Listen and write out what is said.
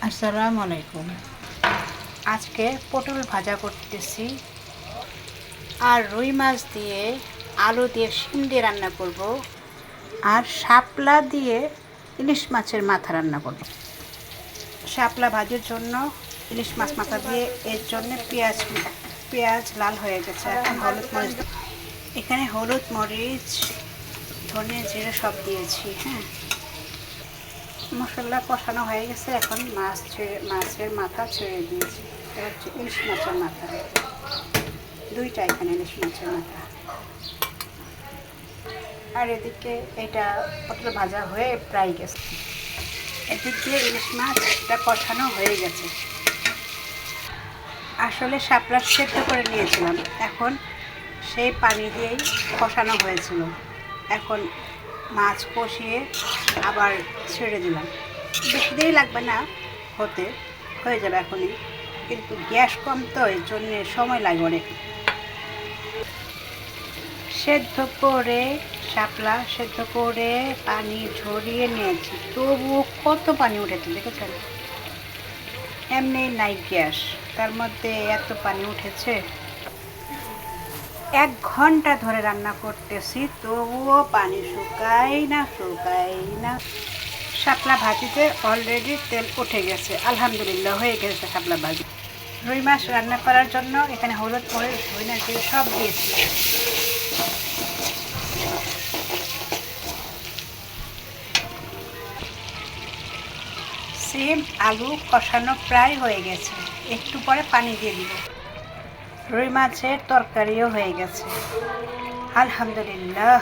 আসসালামু আলাইকুম। আজকে পটল ভাজা করতেছি আর রুই মাছ দিয়ে আলু দিয়ে শিম দিয়ে রান্না করব আর শাপলা দিয়ে ইলিশ মাছের মাথা রান্না করব। শাপলা ভাজির জন্য ইলিশ মাছ মাথা দিয়ে এর জন্য পেঁয়াজ লাল হয়ে গেছে। এখন হলুদ মরিচ, এখানে হলুদ মরিচ ধনে জিরে সব দিয়েছি। মশলা কষানো হয়ে গেছে। এখন মাছের মাথা ছেড়ে দিয়েছি। এটা হচ্ছে ইলিশ মাছের মাথা, দুইটা এখানে ইলিশ মাছের মাথা। আর এদিকে এটা পটল ভাজা হয়ে প্রায় গেছে। এদিকে ইলিশ মাছটা কষানো হয়ে গেছে। আসলে শাপলা সেদ্ধ করে নিয়েছিলাম, এখন সেই পানি দিয়েই কষানো হয়েছিল। এখন মাছ কষিয়ে আবার ছেড়ে দিলাম। বেশি দেরি লাগবে না হতে, হয়ে যাবে এখনই, কিন্তু গ্যাস কম তো এর জন্যে সময় লাগে অনেক। শাপলা সেদ্ধ করে পানি ঝরিয়ে নিয়েছি, তবুও কত পানি উঠেছে দেখেছেন। এমনি নাই গ্যাস, তার মধ্যে এত পানি উঠেছে। 1 ঘন্টা ধরে রান্না করতেছি, তবুও পানি শুকায় না। শাপলা ভাজিতে অলরেডি তেল উঠে গেছে, আলহামদুলিল্লাহ হয়ে গেছে শাপলা ভাজি। রুই মাছ রান্না করার জন্য এখানে হলুদ মরিচ ধনিয়া জিরে সব দিয়েছি। সিম আলু কষানো প্রায় হয়ে গেছে, একটু পরে পানি দিয়ে দিব। রুই মাছের তরকারিও হয়ে গেছে, আলহামদুলিল্লাহ।